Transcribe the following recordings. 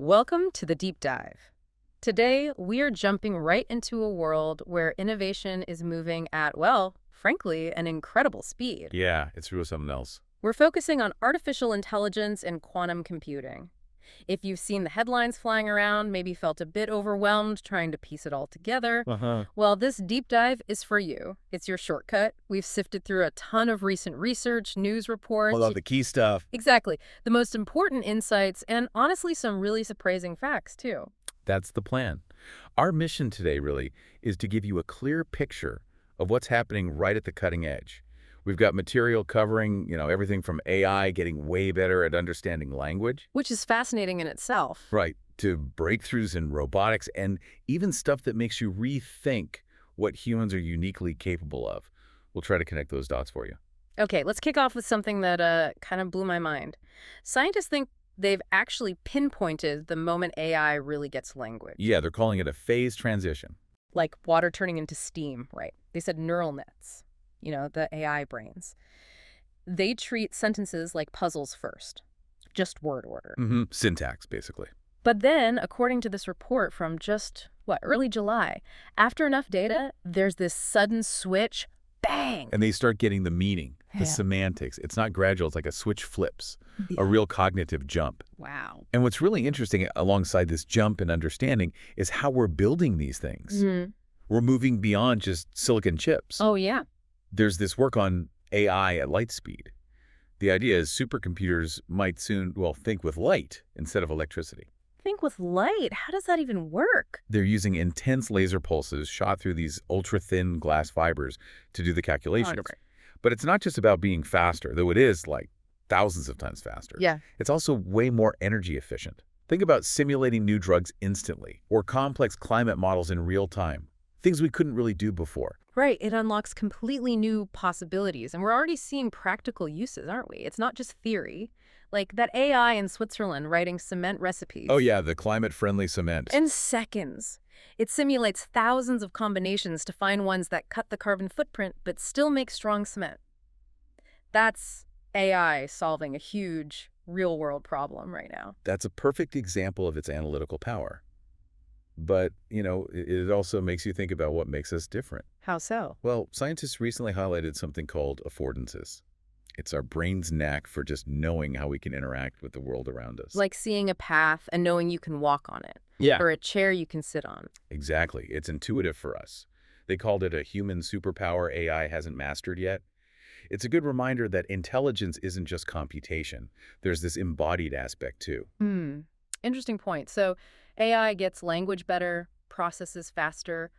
Welcome to the deep dive. Today, we are jumping right into a world where innovation is moving at, well, frankly, an incredible speed. Yeah, it's really something else. We're focusing on artificial intelligence and quantum computing. If you've seen the headlines flying around, maybe felt a bit overwhelmed trying to piece it all together, well, this deep dive is for you. It's your shortcut. We've sifted through a ton of recent research, news reports. All the key stuff. Exactly. The most important insights and honestly some really surprising facts, too. That's the plan. Our mission today, really, is to give you a clear picture of what's happening right at the cutting edge. We've got material covering, everything from AI getting way better at understanding language. Which is fascinating in itself. Right, to breakthroughs in robotics and even stuff that makes you rethink what humans are uniquely capable of. We'll try to connect those dots for you. Okay, let's kick off with something that kind of blew my mind. Scientists think they've actually pinpointed the moment AI really gets language. Yeah, they're calling it a phase transition. Like water turning into steam, right? They said neural nets. The AI brains. They treat sentences like puzzles first, just word order. Syntax, basically. But then, according to this report from early July, after enough data, there's this sudden switch, bang! And they start getting the meaning, the Yeah. semantics. It's not gradual, it's like a switch flips, Yeah. a real cognitive jump. Wow. And what's really interesting alongside this jump in understanding is how we're building these things. We're moving beyond just silicon chips. Oh, yeah. There's this work on AI at light speed. The idea is supercomputers might soon, think with light instead of electricity. Think with light. How does that even work? They're using intense laser pulses shot through these ultra-thin glass fibers to do the calculations. Right. But it's not just about being faster, though it is like thousands of times faster. Yeah. It's also way more energy efficient. Think about simulating new drugs instantly or complex climate models in real time, things we couldn't really do before. Right. It unlocks completely new possibilities. And we're already seeing practical uses, aren't we? It's not just theory. Like that AI in Switzerland writing cement recipes. Oh yeah, the climate-friendly cement. In seconds. It simulates thousands of combinations to find ones that cut the carbon footprint but still make strong cement. That's AI solving a huge real-world problem right now. That's a perfect example of its analytical power. But, it also makes you think about what makes us different. How so? Well, scientists recently highlighted something called affordances. It's our brain's knack for just knowing how we can interact with the world around us. Like seeing a path and knowing you can walk on it. Yeah. Or a chair you can sit on. Exactly. It's intuitive for us. They called it a human superpower AI hasn't mastered yet. It's a good reminder that intelligence isn't just computation. There's this embodied aspect, too. Interesting point. So AI gets language better, processes faster.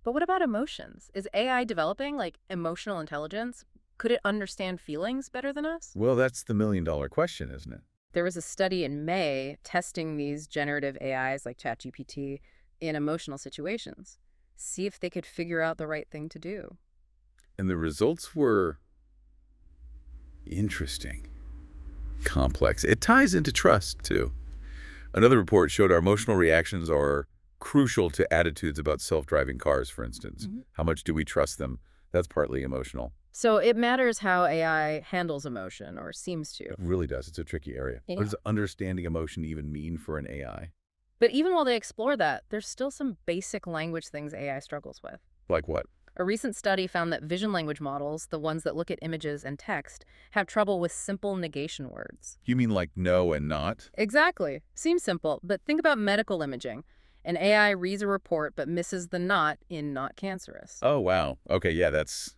But what about emotions? Is AI developing, like, emotional intelligence? Could it understand feelings better than us? Well, that's the million-dollar question, isn't it? There was a study in May testing these generative AIs like ChatGPT in emotional situations. See if they could figure out the right thing to do. And the results were interesting, complex. It ties into trust, too. Another report showed our emotional reactions are crucial to attitudes about self-driving cars, for instance. How much do we trust them? That's partly emotional. So it matters how AI handles emotion, or seems to. It really does. It's a tricky area. Yeah. What does understanding emotion even mean for an AI? But even while they explore that, there's still some basic language things AI struggles with. Like what? A recent study found that vision language models, the ones that look at images and text, have trouble with simple negation words. You mean like no and not? Exactly. Seems simple, but think about medical imaging. An AI reads a report but misses the not in not cancerous. Oh, wow. Okay, yeah, that's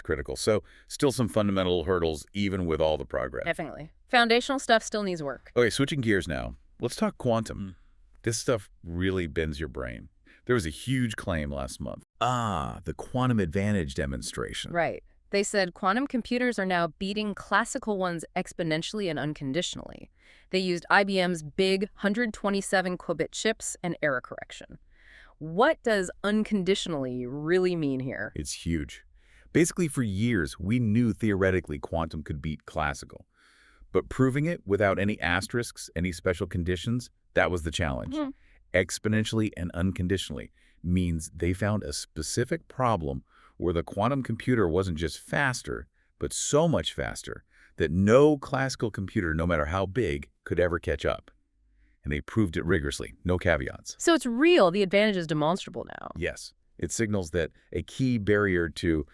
critical. So still some fundamental hurdles even with all the progress. Definitely. Foundational stuff still needs work. Okay, switching gears now. Let's talk quantum. This stuff really bends your brain. There was a huge claim last month. The quantum advantage demonstration. Right. They said quantum computers are now beating classical ones exponentially and unconditionally. They used IBM's big 127-qubit chips and error correction. What does unconditionally really mean here? It's huge. Basically, for years, we knew theoretically quantum could beat classical. But proving it without any asterisks, any special conditions, that was the challenge. Exponentially and unconditionally means they found a specific problem where the quantum computer wasn't just faster, but so much faster that no classical computer, no matter how big, could ever catch up. and they proved it rigorously, no caveats. So it's real. The advantage is demonstrable now. Yes, it signals that a key barrier to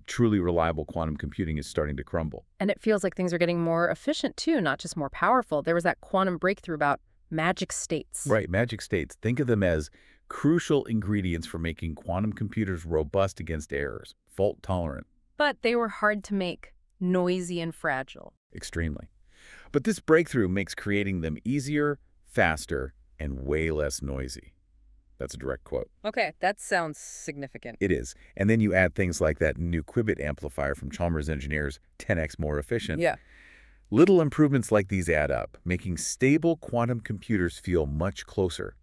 truly reliable quantum computing is starting to crumble. And it feels like things are getting more efficient, too, not just more powerful. There was that quantum breakthrough about magic states. Right, magic states. Think of them as crucial ingredients for making quantum computers robust against errors, fault-tolerant. But they were hard to make, noisy and fragile. Extremely. But this breakthrough makes creating them easier, faster, and way less noisy. That's a direct quote. Okay, that sounds significant. It is. And then you add things like that new qubit amplifier from Chalmers engineers, 10x more efficient. Yeah. Little improvements like these add up, making stable quantum computers feel much closer.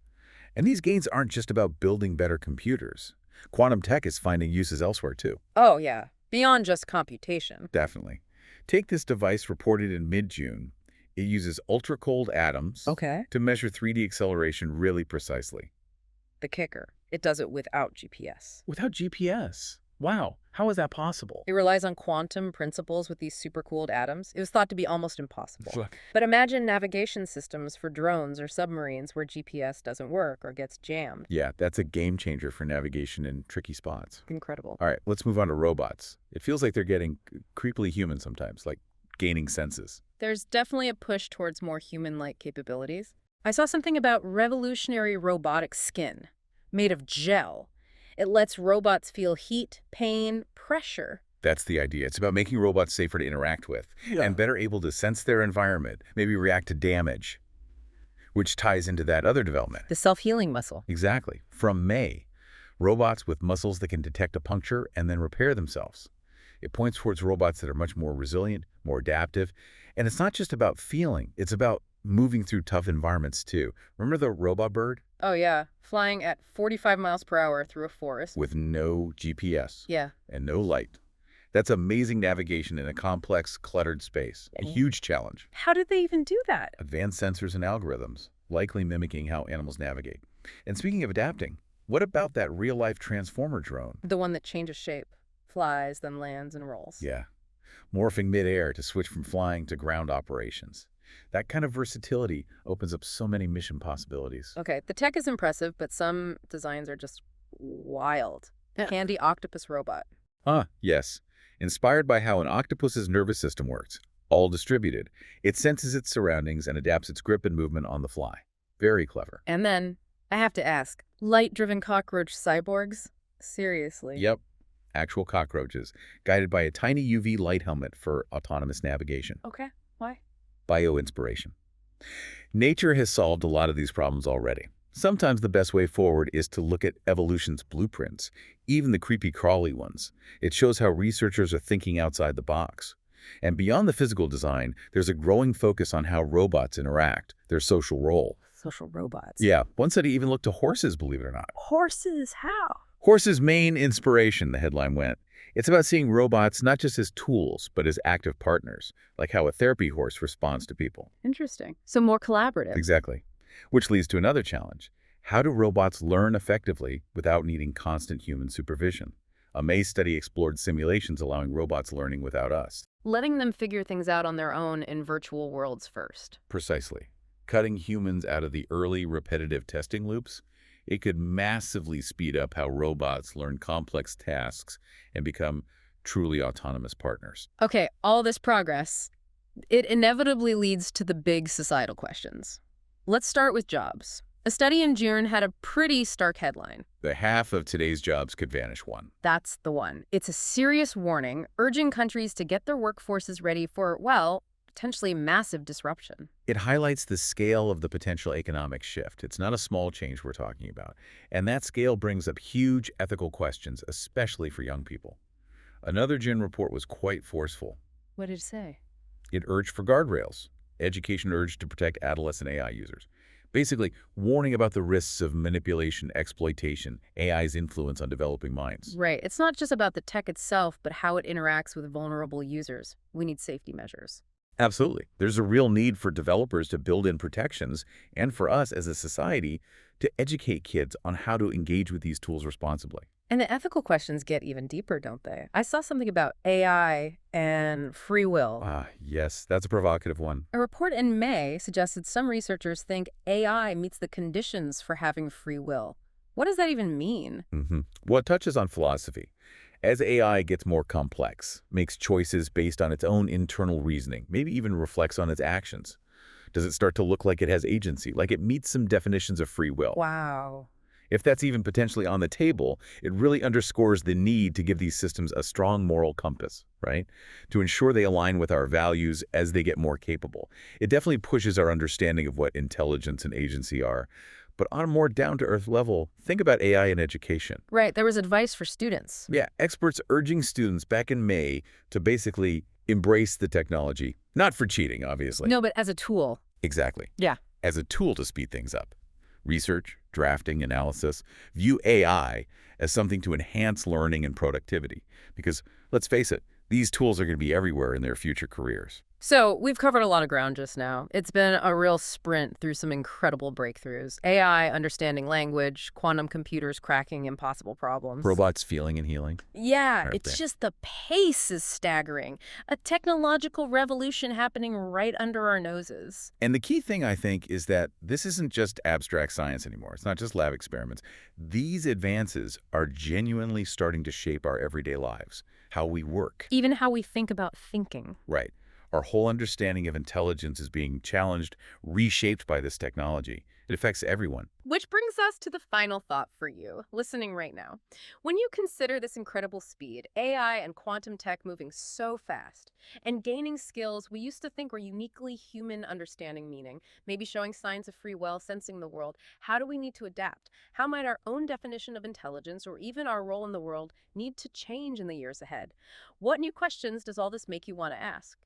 And these gains aren't just about building better computers. Quantum tech is finding uses elsewhere, too. Oh, yeah. Beyond just computation. Definitely. Take this device reported in mid-June. It uses ultra-cold atoms to measure 3D acceleration really precisely. The kicker, it does it without GPS. Without GPS? Wow, how is that possible? It relies on quantum principles with these super-cooled atoms. It was thought to be almost impossible. But imagine navigation systems for drones or submarines where GPS doesn't work or gets jammed. Yeah, that's a game changer for navigation in tricky spots. Incredible. All right, let's move on to robots. It feels like they're getting creepily human sometimes, like gaining senses. There's definitely a push towards more human-like capabilities. I saw something about revolutionary robotic skin made of gel. It lets robots feel heat, pain, pressure. That's the idea. It's about making robots safer to interact with and better able to sense their environment, maybe react to damage, which ties into that other development. The self-healing muscle. Exactly. From May, robots with muscles that can detect a puncture and then repair themselves. It points towards robots that are much more resilient, more adaptive. And it's not just about feeling. It's about moving through tough environments, too. Remember the robot bird? Oh, yeah. Flying at 45 miles per hour through a forest. With no GPS. Yeah. And no light. That's amazing navigation in a complex, cluttered space. A huge challenge. How did they even do that? Advanced sensors and algorithms, likely mimicking how animals navigate. And speaking of adapting, what about that real-life transformer drone? The one that changes shape, flies, then lands and rolls. Yeah. Morphing mid-air to switch from flying to ground operations. That kind of versatility opens up so many mission possibilities. Okay, the tech is impressive, but some designs are just wild. Handy octopus robot. Yes. Inspired by how an octopus's nervous system works, all distributed, it senses its surroundings and adapts its grip and movement on the fly. Very clever. And then, I have to ask, light-driven cockroach-cyborgs? Seriously? Yep. Actual cockroaches, guided by a tiny UV light helmet for autonomous navigation. Okay, why? Bio-inspiration. Nature has solved a lot of these problems already. Sometimes the best way forward is to look at evolution's blueprints, even the creepy crawly ones. It shows how researchers are thinking outside the box. And beyond the physical design, there's a growing focus on how robots interact, their social role. Social robots. Yeah, one study even looked to horses, believe it or not. Horses? How? Horses' main inspiration, the headline went. It's about seeing robots not just as tools, but as active partners, like how a therapy horse responds to people. Interesting. So more collaborative. Exactly. Which leads to another challenge. How do robots learn effectively without needing constant human supervision? A May study explored simulations allowing robots learning without us. Letting them figure things out on their own in virtual worlds first. Precisely. Cutting humans out of the early repetitive testing loops, it could massively speed up how robots learn complex tasks and become truly autonomous partners. Okay, all this progress, it inevitably leads to the big societal questions. Let's start with jobs. A study in June had a pretty stark headline. The half of today's jobs could vanish one. That's the one. It's a serious warning, urging countries to get their workforces ready for, well, potentially massive disruption. It highlights the scale of the potential economic shift. It's not a small change we're talking about. And that scale brings up huge ethical questions, especially for young people. Another June report was quite forceful. What did it say? It urged for guardrails. Education urged to protect adolescent AI users. Basically, warning about the risks of manipulation, exploitation, AI's influence on developing minds. Right. It's not just about the tech itself, but how it interacts with vulnerable users. We need safety measures. Absolutely. There's a real need for developers to build in protections and for us as a society to educate kids on how to engage with these tools responsibly. And the ethical questions get even deeper, don't they? I saw something about AI and free will. Ah, yes, that's a provocative one. A report in May suggested some researchers think AI meets the conditions for having free will. What does that even mean? Well, it touches on philosophy. As AI gets more complex, makes choices based on its own internal reasoning, maybe even reflects on its actions. Does it start to look like it has agency, like it meets some definitions of free will? Wow. If that's even potentially on the table, it really underscores the need to give these systems a strong moral compass, right? To ensure they align with our values as they get more capable. It definitely pushes our understanding of what intelligence and agency are. But on a more down-to-earth level, think about AI in education. Right, there was advice for students. Yeah, experts urging students back in May to basically embrace the technology. Not for cheating, obviously. No, but as a tool. Exactly. Yeah. As a tool to speed things up. Research, drafting, analysis, view AI as something to enhance learning and productivity. Because, let's face it, these tools are going to be everywhere in their future careers. So we've covered a lot of ground just now. It's been a real sprint through some incredible breakthroughs. AI understanding language, quantum computers cracking impossible problems. Robots feeling and healing. Yeah, Aren't it's they? just the pace is staggering. A technological revolution happening right under our noses. And the key thing, I think, is that this isn't just abstract science anymore. It's not just lab experiments. These advances are genuinely starting to shape our everyday lives, how we work. Even how we think about thinking. Right. Our whole understanding of intelligence is being challenged, reshaped by this technology. It affects everyone. Which brings us to the final thought for you, listening right now. When you consider this incredible speed, AI and quantum tech moving so fast, and gaining skills we used to think were uniquely human understanding meaning, maybe showing signs of free will, sensing the world, how do we need to adapt? How might our own definition of intelligence or even our role in the world need to change in the years ahead? What new questions does all this make you want to ask?